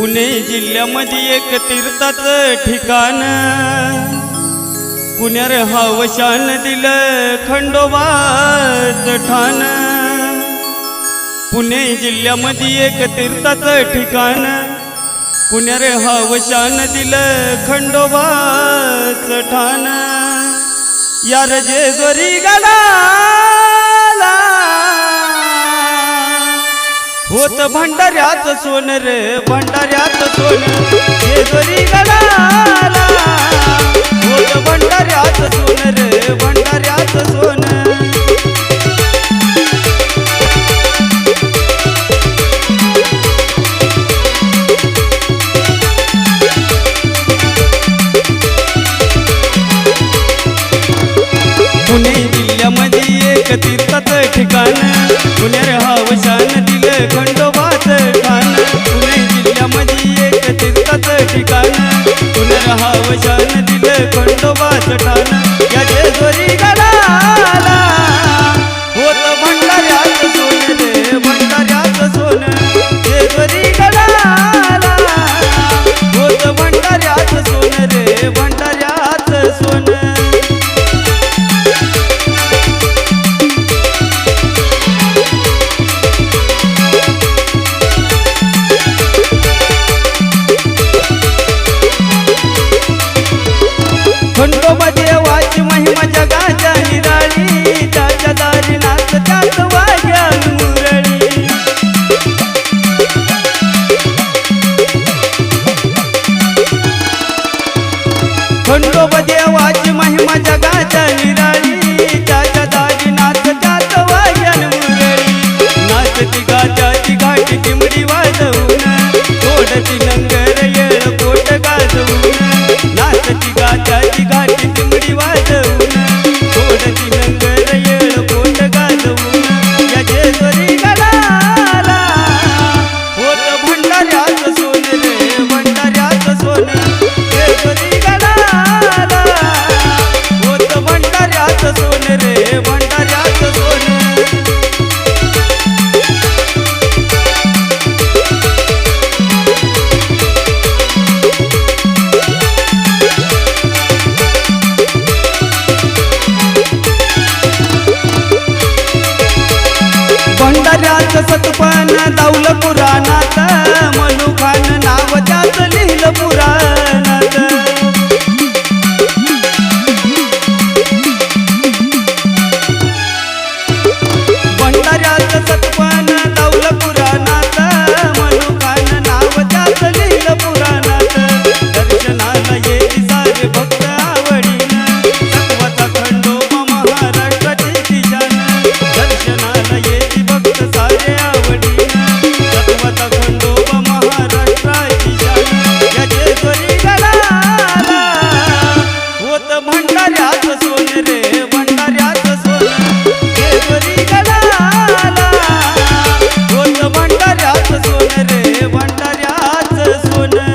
पुणे जिल्ह्यामध्ये एक तीर्थाचं ठिकाण पुण्यार हवशान दिलं खंडोबाचं ठाण। पुणे जिल्ह्यामध्ये एक तीर्थाचं ठिकाण पुण्यार हवशान दिलं खंडोबाचं ठाण। यार जेजुरी गडाला होत भंडाऱ्याचं सोनं रे भंडाऱ्याचं सोनं। जेजुरी गडाला होत भंडाऱ्याचं सोनं रे भंडाऱ्याचं सोनं। पुणे जिल्ह्यामध्ये एक तीर्थाचं ठिकाण पुण्यार हवशान दिलं खंडोबाचं ठाण। पुणे जिल्ह्यामध्ये एक तीर्थाचं ठिकाण पुण्यार हवशान दिलं खंडोबाचं ठाण। या जेजुरी गडाला होत भंडाऱ्याचं सोनं रे भंडाऱ्याचं सोनं। जेजुरी गडाला होत भंडाऱ्याचं सोनं रे भंडाऱ्याचं सोनं। खंडोबा देवाची महिमा जगाच्या निराळी त्याच्या दारी नाच त्यात वाग्या मुरळी। खंडोबा देवाची महिमा जगाच्या निराळी त्याच्या दारी नाच त्यात वाग्या मुरळी। नाचती गाच्याची घाटी किमडी वाजवून थोडती लंगर येळ पोट गाजवून। नाचती गाच्याची घाटी किमडी वाजवून थोडती लंगर येळ पोट गाजवून। या जेजुरी गडाला होत भंडाऱ्याचं सोनं रे भंडाऱ्याचं सोनं। जेजुरी गडाला होत भंडाऱ्याचं सोनं रे भंडाऱ्याचं सोनं। भंडाऱ्याचं सतपण दावलं पुराणात मनुखान नाव त्यात लिहिलं पुराणात। भंडाऱ्याचं सतपण दावलं पुराणात मनुखान नाव त्यात लिहिलं पुराणात। दर्शनाला येती सारे भक्त आवडीनं सत्वाचा खंडोबा महाराष्ट्राची दिशान। दर्शनाला येती भक्त सारे आवडीनं सत्वाचा खंडोबा महाराष्ट्राची शान। या जेजुरी गडाला होत भंडाऱ्याचं सोनं रे भंडाऱ्याचं सोनं। जेजुरी गडाला होत भंडाऱ्याचं सोनं रे भंडाऱ्याचं सोनं।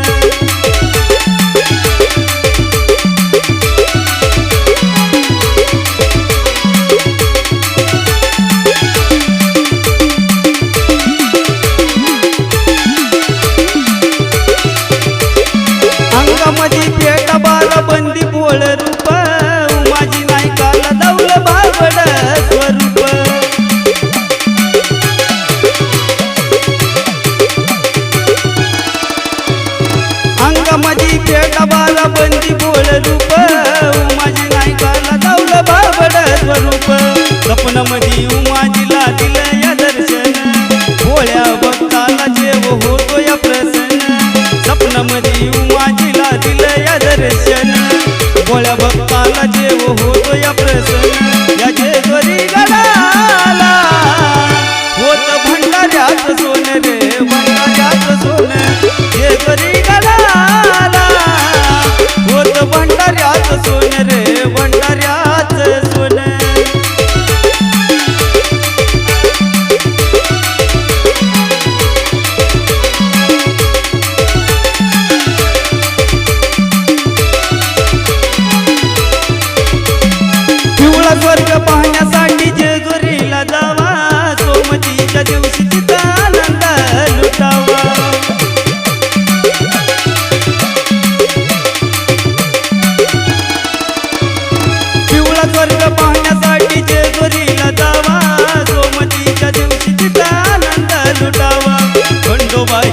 अंगामध्ये पेट बारा बंदी बोळ रूप उमाजी नायकाला दावलं बावड स्वरूप। अंगामध्ये पेट बारा बंदी बोळ रूप उमाजी नायकाला दावलं बावड स्वरूप। स्वप्नामध्ये उमाजीला दिलं या दर्शन भोळ्या भक्ताला जेव होतो या प्रसन्न। स्वप्नामध्ये उमाजीला दिलं या दर्शन भोळ्या भक्ताला जेव होतो या प्रसन्न। या जेजुरी गडाला होत भंडाऱ्याचं सोनं रे भंडाऱ्याचं सोनं। जेजुरी गडाला होत भंडाऱ्याचं सोनं रे भंडाऱ्याचं सोनं।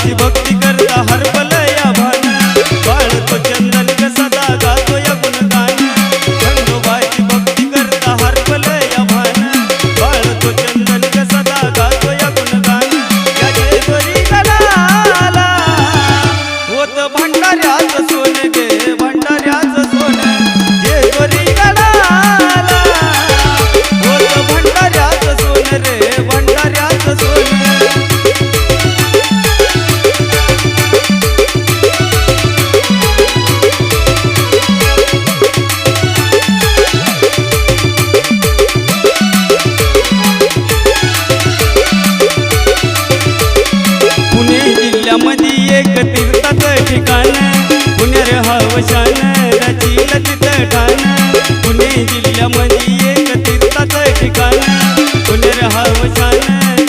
विठोबाची भक्ती करता हरपलया भान बाळतो चंदन ग सदा गातो या गुणगान खंडोबाची भक्ती करता हरपलया भान बाळतो चंदन ग सदा गातो या गुणगान या जेजुरी गडाला होत भंडाऱ्याचं सोन गे भंडाऱ्याचं सोन जेजुरी गडाला होत भंडाऱ्याचं सोन रे भंडाऱ्याचं सोन एक तीर्थाचं ठिकाण पुण्या हवशान रचिल तिथं ठाण पुणे जिल्ह्यामध्ये एक तीर्थाचं ठिकाण पुण्या हवशान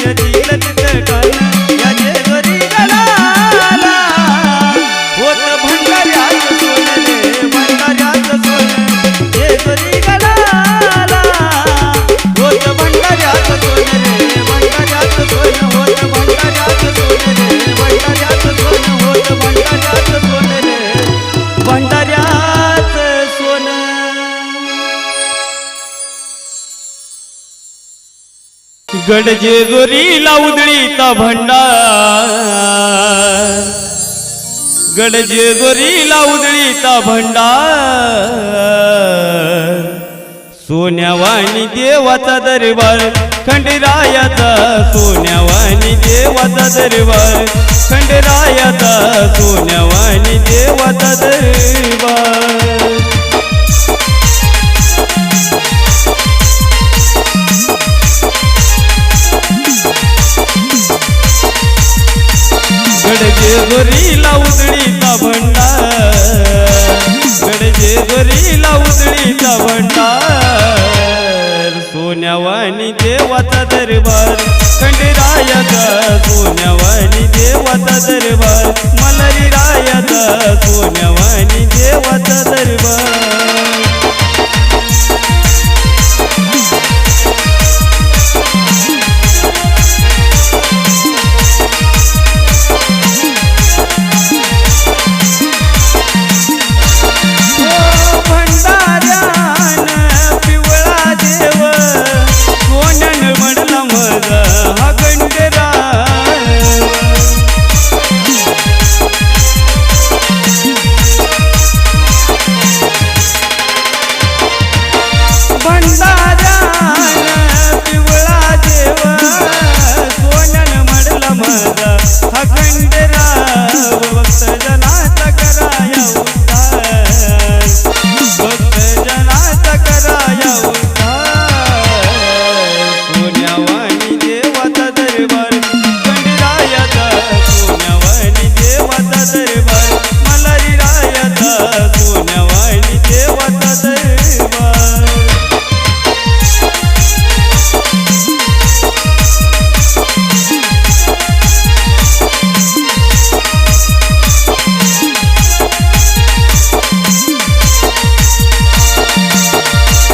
रचिल तिथं ठाण या जेजुरी गडाला होत भंडाऱ्याचं सोन रे भंडाऱ्याचं सोन जेजुरी गडाला होत भंडाऱ्याचं सोन रे भंडाऱ्याचं सोन होत भंडाऱ्याचं सोन रे भंडाऱ्याचं सोन होत भंडाऱ्याचं सोन रे भंडाऱ्याचं सोन गड जेजुरीला उधळीता भंडार गड जेजुरीला उधळीता भंडार सोन्यावाणी देवाचा दरबार खंडरायाचा सोन्यावाणी देवाचा दरबार खंडरायाचा सोन्यावाणी देवाचा दरबार गड जेजुरीला उधळीता भंडार गड जेजुरीला उधळीता भंडार सोन्यावाणी देवाचा दरबार खंडरायाचा सोन्यावाणी देवाचा दरबार मल्हारी रायाचा सोन्यावाणी देवाचा दरबार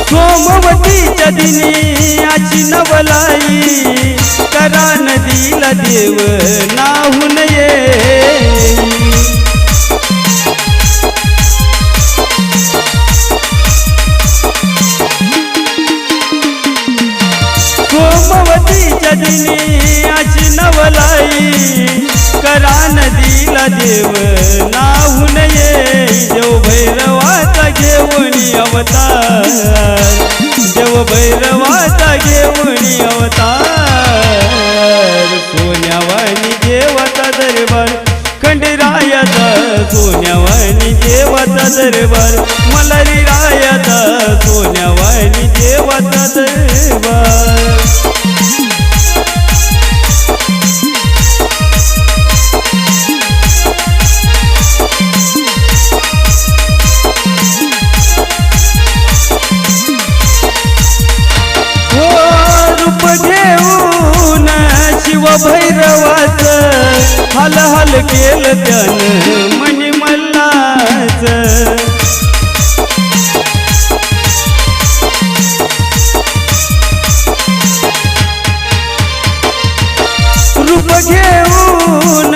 सोमवतीच्या दिनी आची नवलाई करा नदीला देव नाहून ये सोमवतीच्या दिनी आची नवलाई करा नदीला देव नाहून ये देव भैरवाचा घेऊन अवतार देव भैरवाचा घेऊन अवतार सोन्यावाणी देवाचा दरबार खंडरायाचा सोन्यावाणी देवाचा दरबार मल्हारी रायाचा सोन्यावाणी देवाचा दरबार घेऊन शिव भैरवाच हल हल केलं त्यानं मनी मल्लाच रूप घेऊन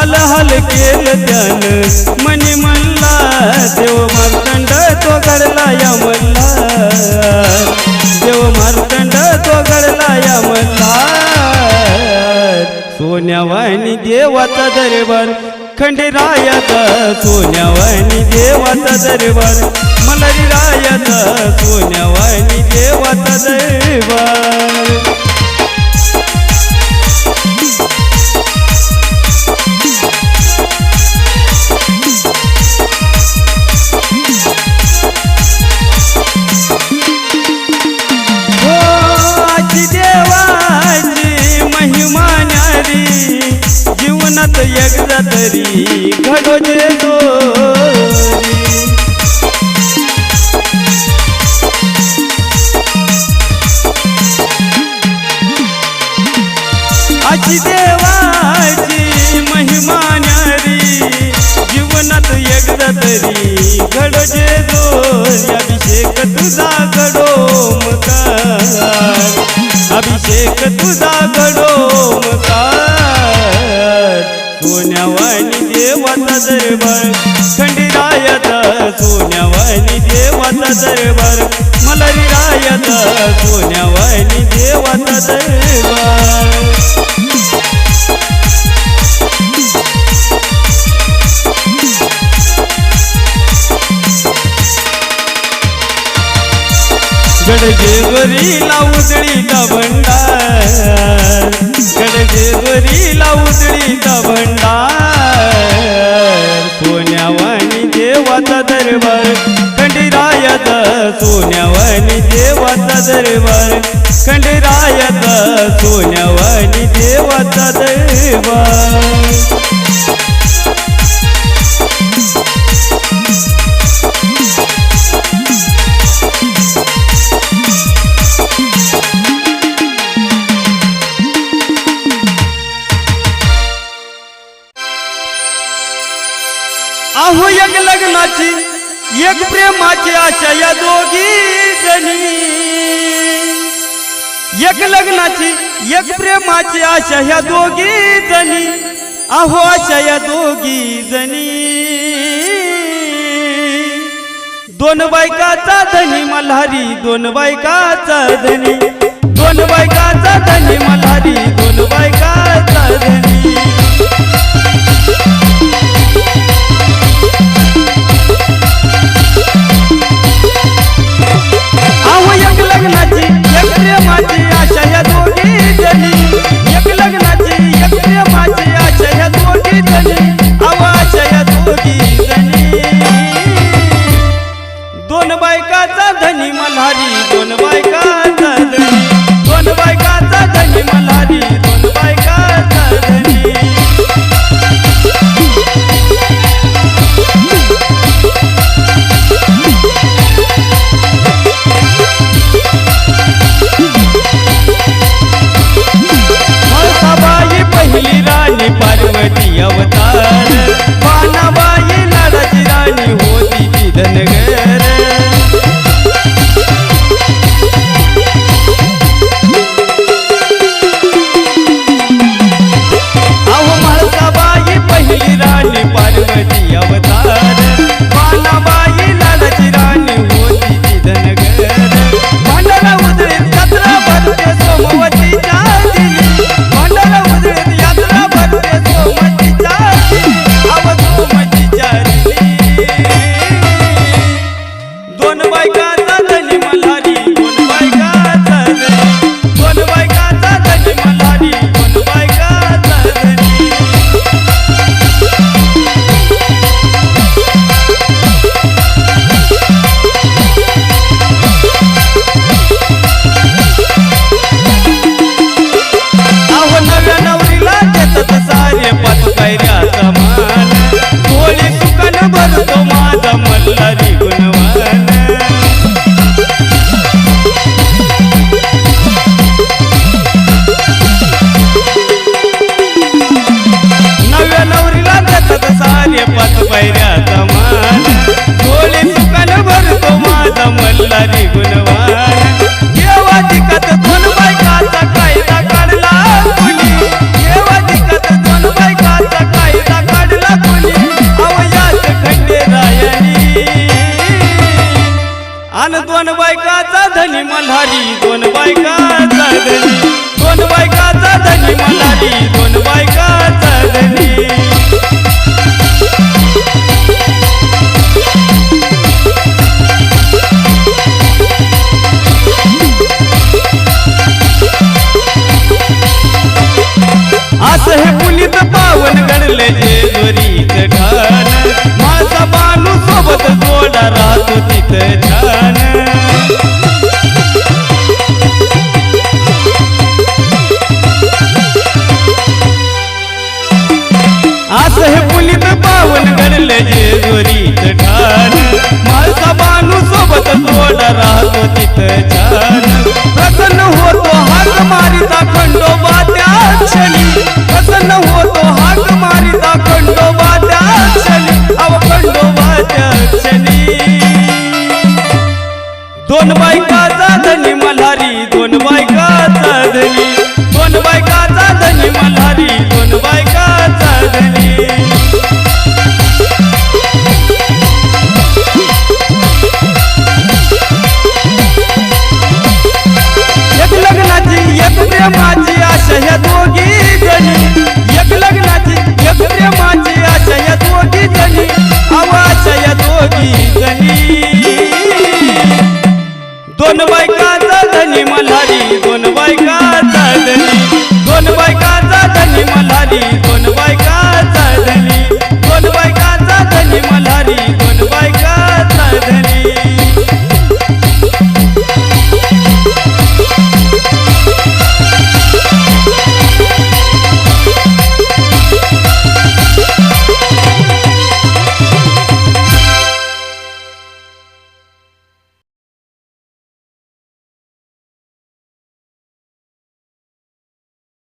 हाल हाल केलं त्यानं मनी म्हणला देव मार्तंड तो घडला या मल्हार देव मार्तंड तो घडला या मल्हार सोन्यावानी देवाचा दरबार खंडेरायाचा सोन्यावानी देवाचा दरबार मल्हारी रायाचा सोन्यावानी देवाचा दरबार जीवनात एकदा तरी घडो जे दोरी आजी देवाची महिमा न्यारी जीवनात एकदा तरी घडो जे दोरी अभिषेक तुझा घडो मकार अभिषेक तुझा घडो मकार सोन्यावानी देवाचा दरबार खंडेरायाचा सोन्यावानी देवाचा दरबार मल्हारी रायाचा सोन्यावानी देवाचा दरबार गडजेवरीला उजळीचा भंडार गडजेवरीला उजळीचा भंडार सोन्यावानी देवाचा दरबार खंडेरायाचा सोन्यावानी देवाचा दरबार खंडेरायाचा सोन्यावानी देवाचा दरबार अहो एक लग्नाची एक प्रेमाची आशा या दोघी जणी एक लग्नाची एक प्रेमाची आशा या दोघी जणी अहो आशा या दोघी जणी दोन बायकाचा धनी मल्हारी दोन बायकाचा धनी दोन बायकाचा धनी मल्हारी दोन बायकाचा धनी दोन बायकाचा धनी मल्हारी दोन बायकाचा धनी दोन बायकाचा धनी मल्हारी दोन बायकाचा धनी बाई पहिली राणी पार्वती अवतार बाणाबाई लाडाची राणी होती ती धनगर अहो म्हाळसाबाई पहिली राणी पार्वती अवतार बाणाबाई लाडाची राणी होती ती धनगर भांडारा उजळीत यात्रा भरते सोमवतीच्या दिली भांडारा उजळीत यात्रा भरते सोमवतीच्या दिली अव सोमवतीच्या दिली दोन बायकाचा धनी मल्हारी दोन बायकाचा धनी दोन बायकाचा धनी मल्हारी दोन बायकाचा धनी अहो नव्या नवरीला देतात सारे पाच पायऱ्याचा मान थोडी सुकन भरतो माझा मल्हारी गुणवान नव्या नवरीला देतात सारे पाच पायऱ्याचा मान थोडी सुकन भरतो माझा मल्हारी गुणवान देवाधिकात दोन बायकाचा कायदा काढला कुणी देवाधिकात दोन बायकाचा कायदा राहतो तिथं छान असं हे पुलित पावन घडलं जेजुरीत ठाण माळसा बानू सोबत थोडा राहतो तिथं छान प्रसन्न होतो हात मारिता खंडोबा त्या क्षणी प्रसन्न होतो